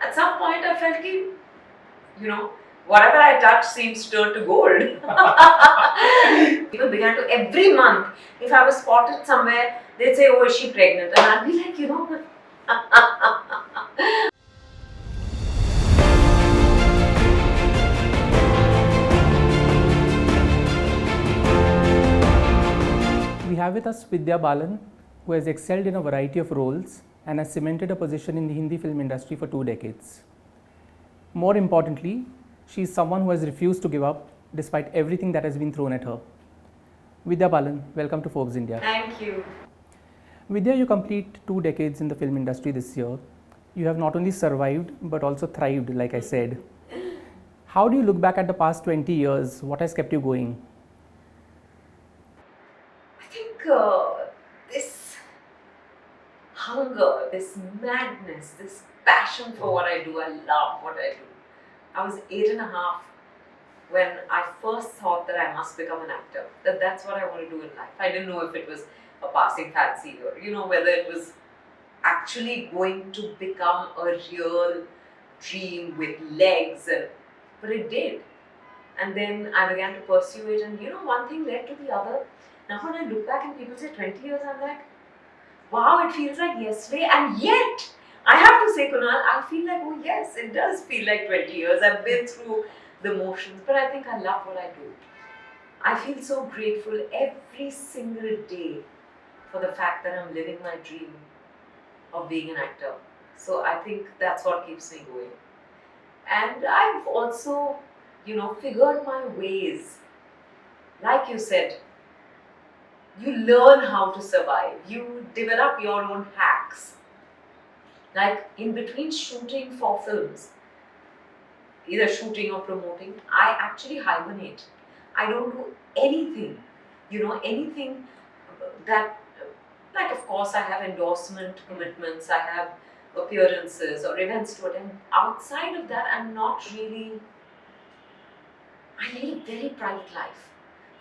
At some point I felt that, whatever I touch seems to turn to gold. People began to, every month, if I was spotted somewhere, they'd say, oh, is she pregnant? And I'd be like, We have with us Vidya Balan, who has excelled in a variety of roles and has cemented a position in the Hindi film industry for 2 decades. More importantly, she is someone who has refused to give up despite everything that has been thrown at her. Vidya Balan, welcome to Forbes India. Thank you. Vidya, you complete 2 decades in the film industry this year. You have not only survived but also thrived, like I said. How do you look back at the past 20 years? What has kept you going? I think this hunger, this madness, this passion for what I do, I love what I do. I was 8.5 when I first thought that I must become an actor, that's what I want to do in life. I didn't know if it was a passing fancy or, whether it was actually going to become a real dream with legs, but it did. And then I began to pursue it, and one thing led to the other. Now when I look back and people say 20 years, I'm like, wow, it feels like yesterday. And yet, I have to say, Kunal, I feel like, oh yes, it does feel like 20 years. I've been through the motions, but I think I love what I do. I feel so grateful every single day for the fact that I'm living my dream of being an actor. So I think that's what keeps me going. And I've also, figured my ways. Like you said, you learn how to survive. You develop your own hacks. Like in between shooting for films, either shooting or promoting, I actually hibernate. I don't do anything, anything that, like of course I have endorsement commitments, I have appearances or events to attend. Outside of that, I lead a very private life.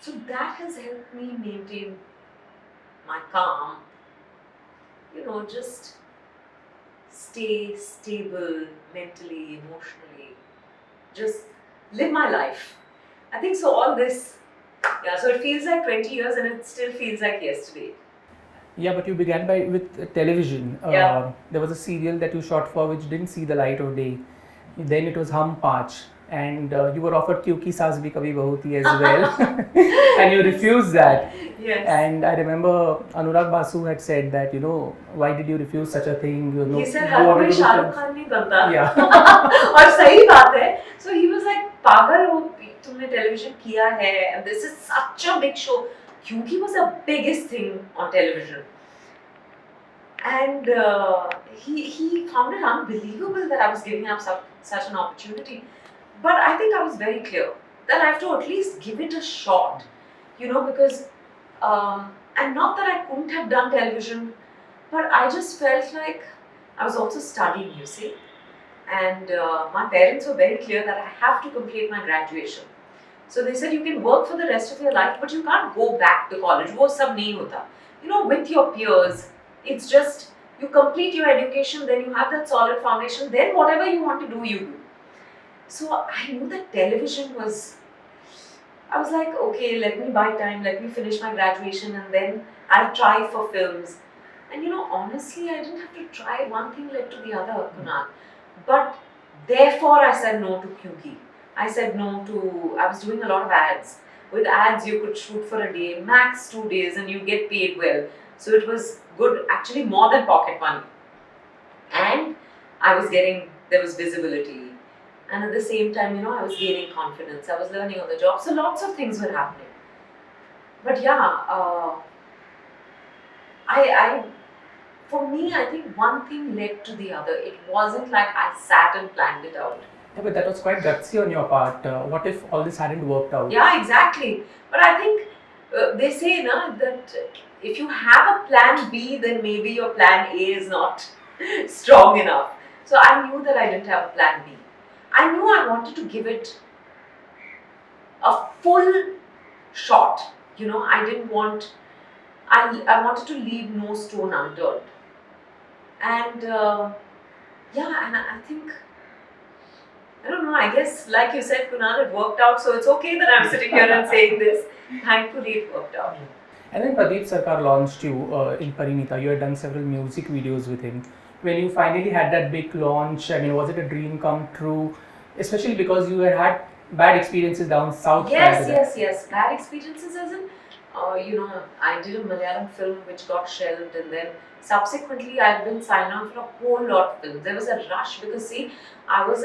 So that has helped me maintain my calm, just stay stable mentally, emotionally, just live my life. I think so all this, so it feels like 20 years and it still feels like yesterday. Yeah, but you began with television. Yeah. There was a serial that you shot for which didn't see the light of day. Then it was Hum Paanch, and you were offered Kyunki Saas Bhi Kabhi Bahu Thi as well, and you refused that. Yes. And I remember Anurag Basu had said that, why did you refuse such a thing? He said, हर कोई शाहरुख खान नहीं बनता. Yeah. और सही बात है. So he was like, पागल हो, तुमने television किया है, and this is such a big show. Kyunki was the biggest thing on television. And he found it unbelievable that I was giving up such an opportunity. But I think I was very clear that I have to at least give it a shot, because, and not that I couldn't have done television, but I just felt like I was also studying, you see. And my parents were very clear that I have to complete my graduation. So they said, you can work for the rest of your life, but you can't go back to college. वो सब नहीं होता. With your peers, it's just, you complete your education, then you have that solid foundation, then whatever you want to do, you do. So I knew that television was, I was like, okay, let me buy time, let me finish my graduation, and then I'll try for films. And honestly, I didn't have to try. One thing led to the other, Kunal. But therefore, I said no to Kyunki. I said no to, I was doing a lot of ads. With ads, you could shoot for a day, max 2 days, and you get paid well. So it was good, actually more than pocket money. And there was visibility. And at the same time, I was gaining confidence. I was learning on the job. So lots of things were happening. But yeah, for me, I think one thing led to the other. It wasn't like I sat and planned it out. Yeah, but that was quite gutsy on your part. What if all this hadn't worked out? Yeah, exactly. But I think they say that if you have a plan B, then maybe your plan A is not strong enough. So I knew that I didn't have a plan B. I knew I wanted to give it a full shot. I didn't want, I wanted to leave no stone unturned. And and I think I don't know, I guess, like you said, Kunal, it worked out, so it's okay that I'm sitting here and saying this. Thankfully, it worked out. And then Pradeep Sarkar launched you in Parinita. You had done several music videos with him. When you finally had that big launch, I mean, was it a dream come true? Especially because you had had bad experiences down south. Yes. Bad experiences as in, I did a Malayalam film which got shelved, and then subsequently I've been signed on for a whole lot of films. There was a rush because, see, I was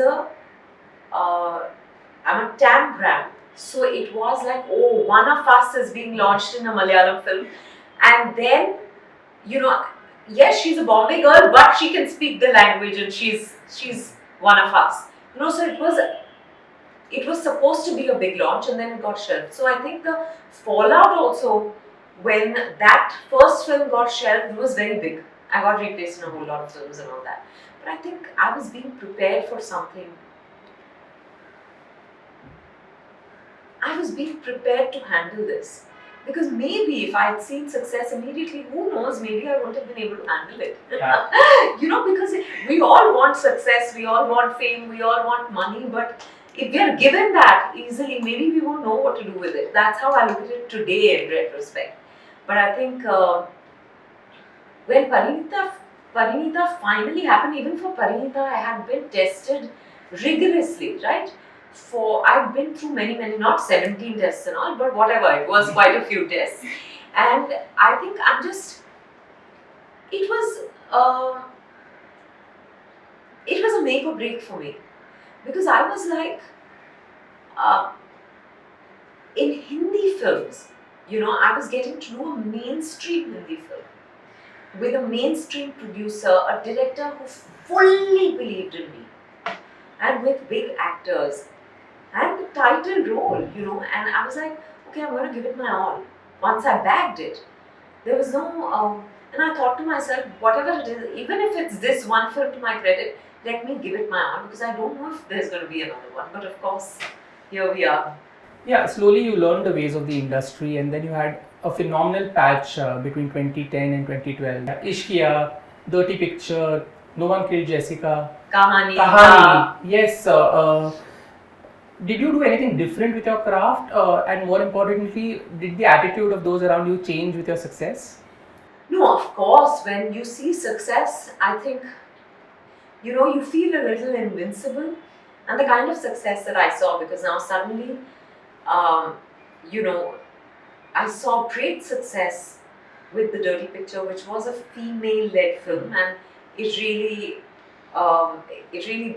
I'm a TAM brand. So it was like, oh, one of us is being launched in a Malayalam film. And then, yes, she's a Bombay girl, but she can speak the language and she's one of us. So it was supposed to be a big launch and then it got shelved. So I think the fallout also when that first film got shelved was very big. I got replaced in a whole lot of films and all that. But I think I was being prepared for something. I was being prepared to handle this. Because maybe if I had seen success immediately, who knows, maybe I wouldn't have been able to handle it. Yeah. Because we all want success, we all want fame, we all want money, but if we are given that easily, maybe we won't know what to do with it. That's how I look at it today in retrospect. But I think when Parinita finally happened, even for Parinita, I had been tested rigorously, right? I've been through many, not 17 tests and all, but whatever, it was quite a few tests. And I think it was a make or break for me. Because I was like, in Hindi films, I was getting to do a mainstream Hindi film with a mainstream producer, a director who fully believed in me, and with big actors, and the title role, and I was like, okay, I'm going to give it my all. Once I bagged it, there was no, and I thought to myself, whatever it is, even if it's this one film to my credit, let me give it my all, because I don't know if there's going to be another one. But of course, here we are. Yeah, slowly you learned the ways of the industry, and then you had a phenomenal patch between 2010 and 2012. Ishqiya, Dirty Picture, No One Killed Jessica, Kahani. Yes. Did you do anything different with your craft? And more importantly, did the attitude of those around you change with your success? No, of course, when you see success, I think, you feel a little invincible. And the kind of success that I saw, because now suddenly, I saw great success with The Dirty Picture, which was a female-led film, and it really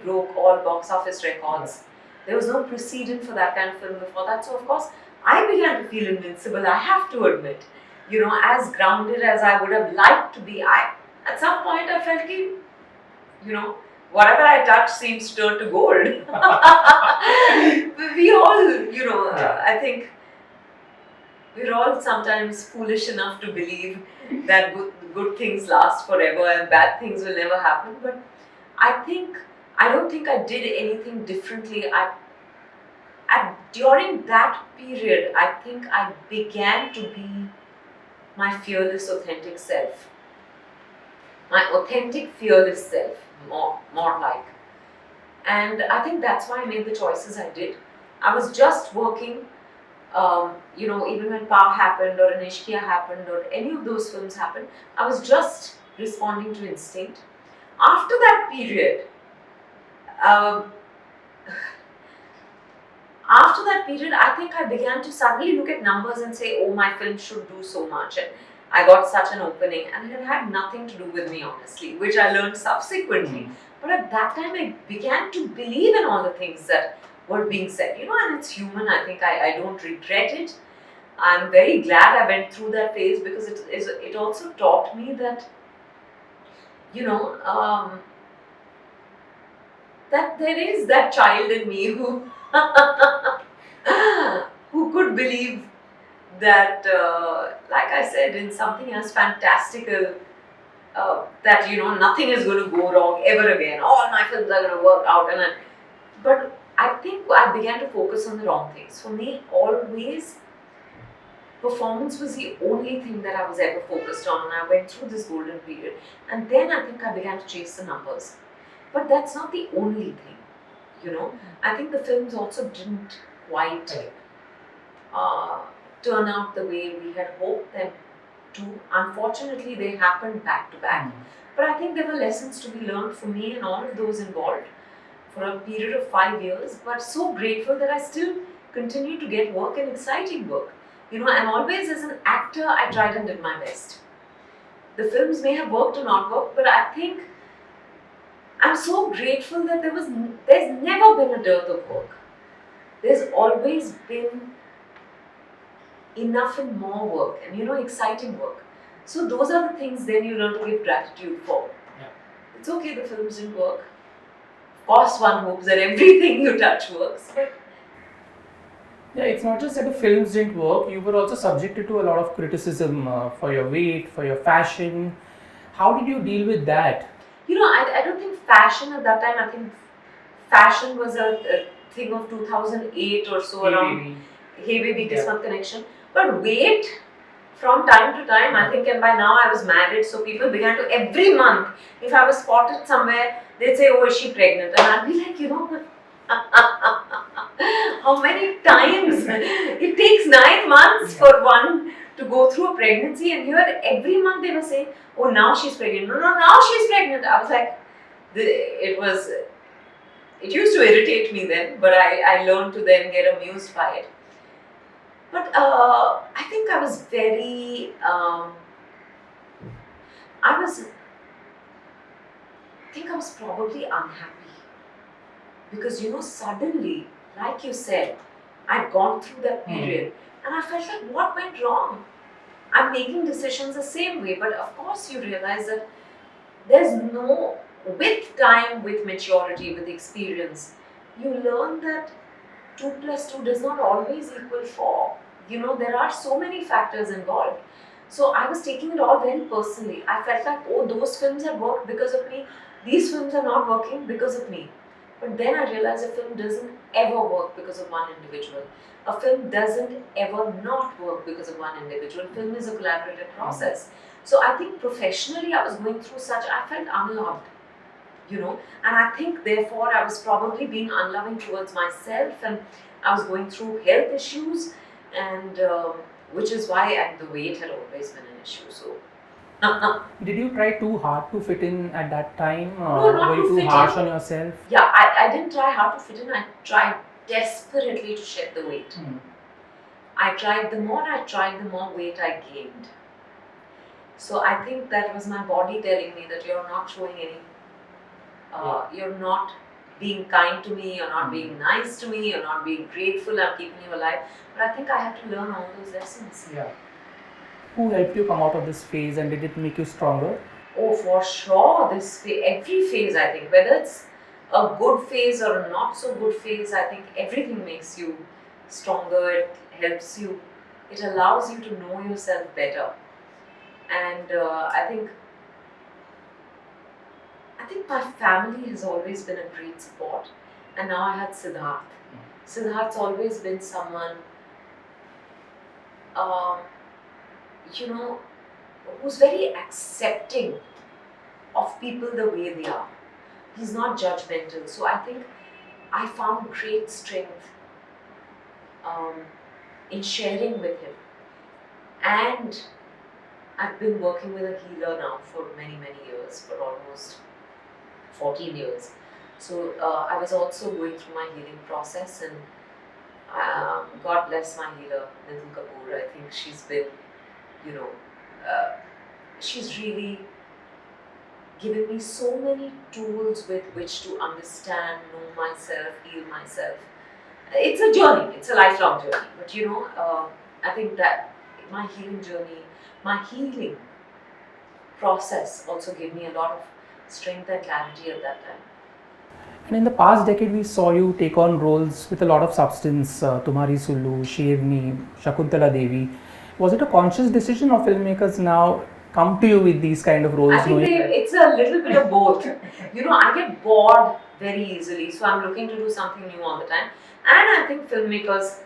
broke all box office records. There was no precedent for that kind of film before that. So, of course, I began to feel invincible, I have to admit. As grounded as I would have liked to be, at some point I felt like, whatever I touch seems to turn to gold. We all, I think we're all sometimes foolish enough to believe that good things last forever and bad things will never happen. But I don't think I did anything differently. During that period, I think I began to be my fearless, authentic self. My authentic, fearless self, more like. And I think that's why I made the choices I did. I was just working, even when Pari happened or Ishqiya happened or any of those films happened, I was just responding to instinct. After that period, I think I began to suddenly look at numbers and say, oh, my film should do so much. And I got such an opening, and it had nothing to do with me, honestly, which I learned subsequently. But at that time, I began to believe in all the things that were being said, and it's human. I think I don't regret it. I'm very glad I went through that phase, because it also taught me that, that there is that child in me who could believe that, like I said, in something as fantastical, that nothing is going to go wrong ever again. All my films are going to work out, but I think I began to focus on the wrong things. For me, always performance was the only thing that I was ever focused on, and I went through this golden period, and then I think I began to chase the numbers. But that's not the only thing. You know, I think the films also didn't quite uh, turn out the way we had hoped them to. Unfortunately, they happened back to back. But I think there were lessons to be learned for me and all of those involved for a period of 5 years. But so grateful that I still continue to get work and exciting work. You know, and always as an actor, I tried and did my best. The films may have worked or not worked, but I think I'm so grateful that there's never been a dearth of work. There's always been enough and more work and, you know, exciting work. So those are the things then you learn to give gratitude for. Yeah. It's okay the films didn't work. Of course one hopes that everything you touch works. But Yeah, it's not just that the films didn't work, you were also subjected to a lot of criticism for your weight, for your fashion. How did you deal with that? you know, I don't think fashion at that time, I think fashion was a thing of 2008 or so, around Hey Baby Kismat Connection. But weight, from time to time, I think, and by now I was married, so people began to, every month, if I was spotted somewhere, they'd say, oh, is she pregnant? And I'd be like, you know, how many times? It takes 9 months for one to go through a pregnancy, and here every month they were saying, oh, now she's pregnant. No, now she's pregnant. I was like, it used to irritate me then, but I learned to then get amused by it. But I think I was very, I was probably unhappy. Because, you know, suddenly, like you said, I'd gone through that period and I felt like, what went wrong? I'm making decisions the same way, but of course you realize that there's no, with time, with maturity, with experience, you learn that 2 plus 2 does not always equal 4. You know, there are so many factors involved. So I was taking it all very personally. I felt like, oh, those films have worked because of me. These films are not working because of me. But then I realized a film doesn't ever work because of one individual. A film doesn't ever not work because of one individual. Film is a collaborative process. So I think professionally I was going through such, I felt unloved. You know, and I think therefore I was probably being unloving towards myself, and I was going through health issues, and which is why the weight had always been an issue. So, Did you try too hard to fit in at that time? No, not were you to too fit harsh in. on yourself? Yeah, I didn't try hard to fit in. I tried desperately to shed the weight. I tried, the more I tried, the more weight I gained. So I think that was my body telling me that you're not showing any, you're not being kind to me, you're not being nice to me, you're not being grateful, I'm keeping you alive. But I think I had to learn all those lessons. Yeah. Who helped you come out of this phase, and did it make you stronger? Oh, for sure. Every phase, I think, whether it's a good phase or a not so good phase, I think everything makes you stronger. It helps you. It allows you to know yourself better. And I think my family has always been a great support. And now I had Siddharth. Siddharth's always been someone, you know, who's very accepting of people the way they are. He's not judgmental. So I think I found great strength in sharing with him. And I've been working with a healer now for many, many years, for almost 14 years. So I was also going through my healing process, and God bless my healer, Nidhu Kapoor. I think she's been, you know, she's really given me so many tools with which to understand, know myself, heal myself. It's a journey, it's a lifelong journey. But you know, I think that my healing journey, my healing process also gave me a lot of strength and clarity at that time. And in the past decade, we saw you take on roles with a lot of substance. Tumhari Sulu, Sherni, Shakuntala Devi. Was it a conscious decision, or filmmakers now come to you with these kind of roles? I think it's a little bit of both. You know, I get bored very easily, so I'm looking to do something new all the time. And I think filmmakers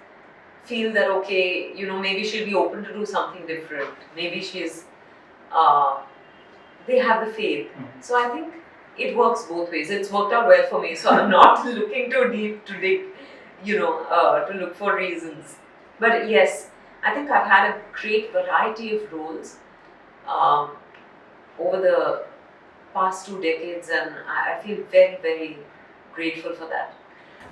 feel that, okay, you know, maybe she'll be open to do something different. Maybe she's, they have the faith. So I think it works both ways. It's worked out well for me, so I'm not looking too deep to dig, to look for reasons. But yes, I think I've had a great variety of roles um, over the past 2 decades, and I feel very, very grateful for that.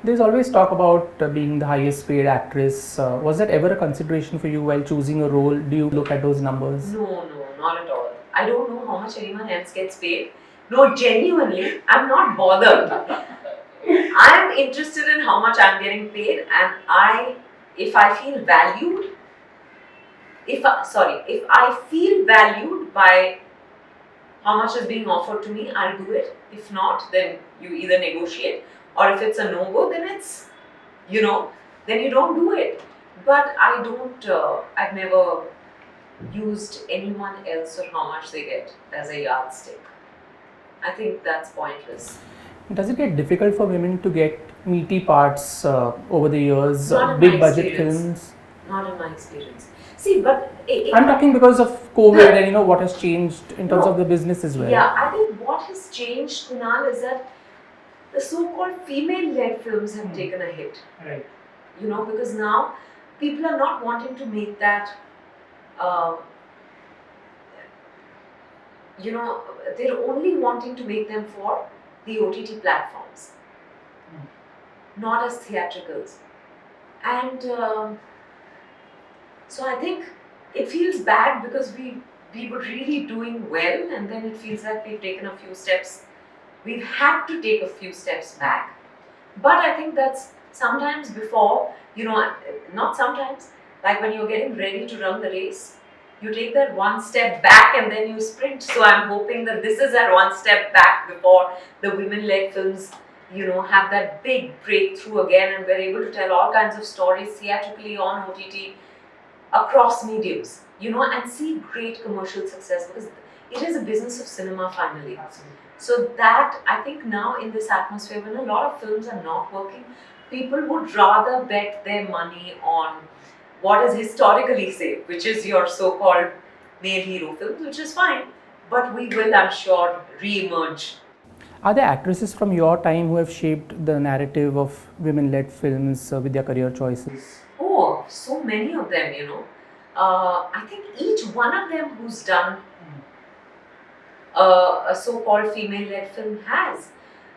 There's always talk about being the highest paid actress. Was that ever a consideration for you while choosing a role? Do you look at those numbers? No, not at all. I don't know how much anyone else gets paid. No, genuinely, I'm not bothered. I'm interested in how much I'm getting paid, and if I feel valued, if I feel valued by how much is being offered to me, I'll do it. If not, then you either negotiate, or if it's a no-go, then it's, then you don't do it. But I've never used anyone else or how much they get as a yardstick. I think that's pointless. Does it get difficult for women to get meaty parts over the years? Not in Big my budget experience. films? Not in my experience. See, but I'm talking because of COVID and what has changed in terms of the business as well. Yeah, I think what has changed, Kunal, is that the so-called female-led films have taken a hit. Right. Because now people are not wanting to make that. They're only wanting to make them for the OTT platforms, not as theatricals. And so I think it feels bad because we were really doing well, and then it feels like we've taken a few steps. We've had to take a few steps back. But I think that's sometimes before, not sometimes, like when you're getting ready to run the race, you take that one step back and then you sprint. So I'm hoping that this is that one step back before the women-led films, have that big breakthrough again, and we're able to tell all kinds of stories theatrically on OTT across mediums, and see great commercial success, because it is a business of cinema finally. Absolutely. So that, I think now in this atmosphere, when a lot of films are not working, people would rather bet their money on what is historically safe, which is your so-called male hero films, which is fine, but we will, I'm sure, re-emerge. Are there actresses from your time who have shaped the narrative of women-led films with their career choices? Oh, so many of them, I think each one of them who's done a so-called female-led film has,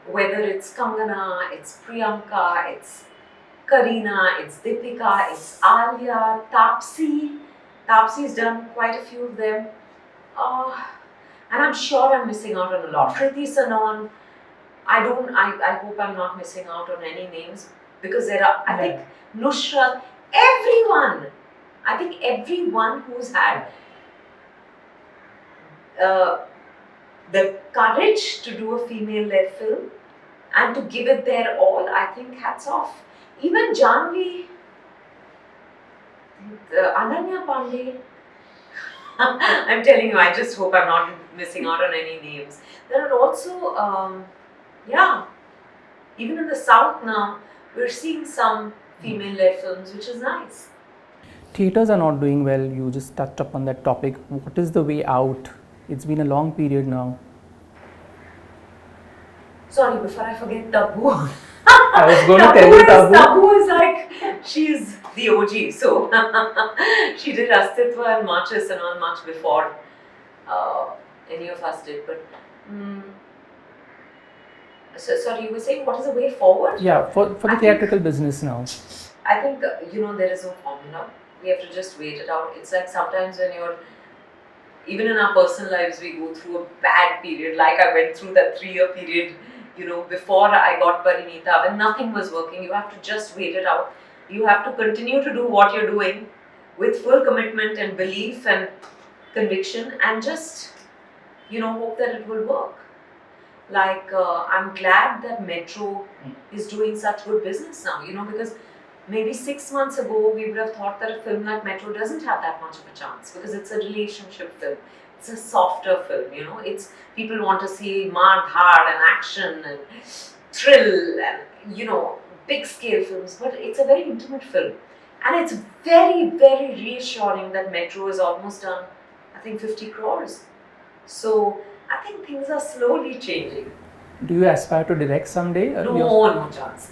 whether it's Kangana, it's Priyanka, it's Kareena, it's Deepika, it's Alia, Taapsee. Taapsee's done quite a few of them. And I'm sure I'm missing out on a lot. Kriti Sanon. I hope I'm not missing out on any names, because there are, I think, Nusrat, everyone. I think everyone who's had the courage to do a female-led film and to give it their all, I think hats off. Even Janvi, Ananya Pandey. I'm telling you, I just hope I'm not missing out on any names. There are also, even in the South now, we're seeing some female-led films, which is nice. Theatres are not doing well. You just touched upon that topic. What is the way out? It's been a long period now. Sorry, before I forget, Tabu. I was going to tell you Tabu. Tabu is like, she's the OG. So she did Astitva and Marches and all much before any of us did. But so, sorry, you were saying what is the way forward? Yeah, for the theatrical business now. I think, there is no formula. We have to just wait it out. It's like sometimes when even in our personal lives, we go through a bad period. Like I went through that 3-year period, before I got Parinita, when nothing was working. You have to just wait it out. You have to continue to do what you're doing with full commitment and belief and conviction, and just, hope that it will work. Like, I'm glad that Metro is doing such good business now, because maybe 6 months ago, we would have thought that a film like Metro doesn't have that much of a chance, because it's a relationship film. It's a softer film, It's people want to see Mardhar and action and thrill and, big scale films, but it's a very intimate film. And it's very, very reassuring that Metro is almost done, I think, 50 crores. So I think things are slowly changing. Do you aspire to direct someday? No chance.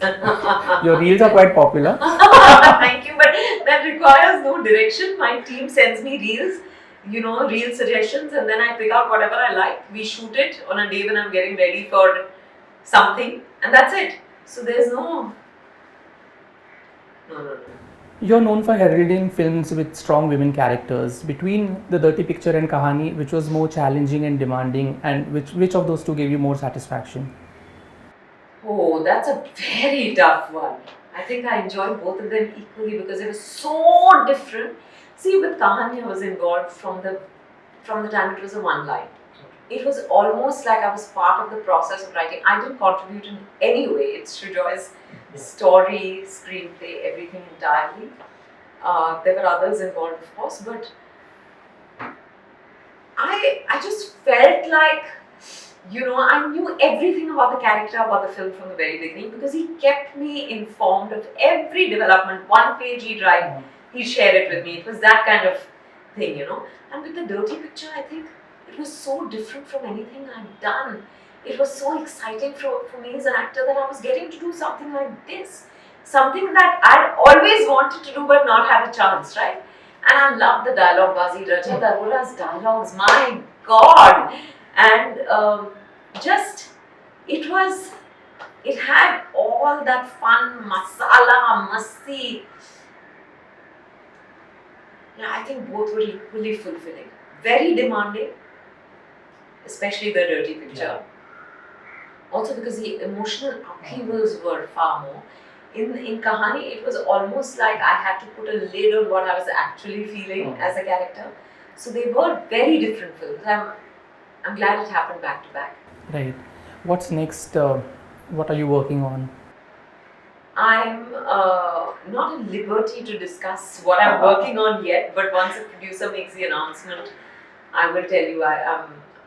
Your reels are quite popular. Thank you, but that requires no direction. My team sends me reels, reel suggestions, and then I pick out whatever I like. We shoot it on a day when I'm getting ready for something, and that's it. So there's no. You're known for heralding films with strong women characters. Between The Dirty Picture and Kahani, which was more challenging and demanding, and which of those two gave you more satisfaction? Oh, that's a very tough one. I think I enjoyed both of them equally because they were so different. See, with Kahani, I was involved from the time it was a one line. It was almost like I was part of the process of writing. I didn't contribute in any way. It's Shujoy's story, screenplay, everything entirely. There were others involved, of course, but I just felt like, I knew everything about the character, about the film from the very beginning because he kept me informed of every development. One page he'd write, he'd share it with me. It was that kind of thing, And with The Dirty Picture, I think it was so different from anything I'd done. It was so exciting for me as an actor that I was getting to do something like this. Something that I'd always wanted to do but not had a chance, right? And I loved the dialogue, Bazi Rajat Arora's dialogues, my God! And it had all that fun, masala, masti. Yeah, I think both were equally fulfilling. Very demanding, especially The Dirty Picture. Yeah. Also because the emotional upheavals were far more. In Kahani, it was almost like I had to put a lid on what I was actually feeling as a character. So they were very different films. I'm glad it happened back to back. Right. What's next? What are you working on? I'm not at liberty to discuss what I'm working on yet, but once a producer makes the announcement, I will tell you.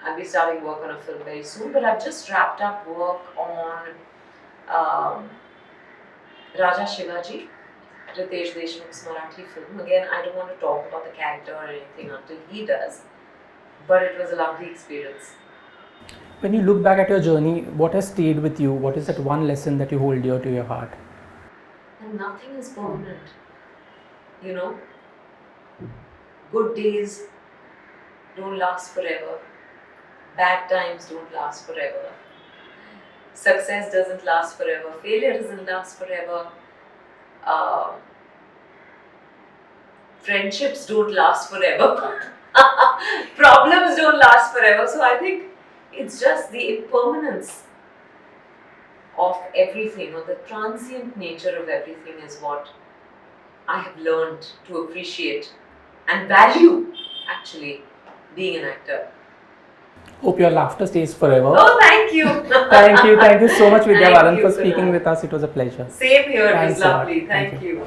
I'll be starting work on a film very soon, but I've just wrapped up work on Raja Shivaji, Ritesh Deshmukh's Marathi film. Again, I don't want to talk about the character or anything until he does, but it was a lovely experience. When you look back at your journey, what has stayed with you? What is that one lesson that you hold dear to your heart? And nothing is permanent. Good days don't last forever. Bad times don't last forever. Success doesn't last forever. Failure doesn't last forever. Friendships don't last forever. Problems don't last forever. So I think it's just the impermanence of everything, or the transient nature of everything is what I have learned to appreciate and value, actually, being an actor. Hope your laughter stays forever. Oh, thank you. Thank you so much, Vidya Balan, for speaking with us. It was a pleasure. Same here. It was lovely. Thank you.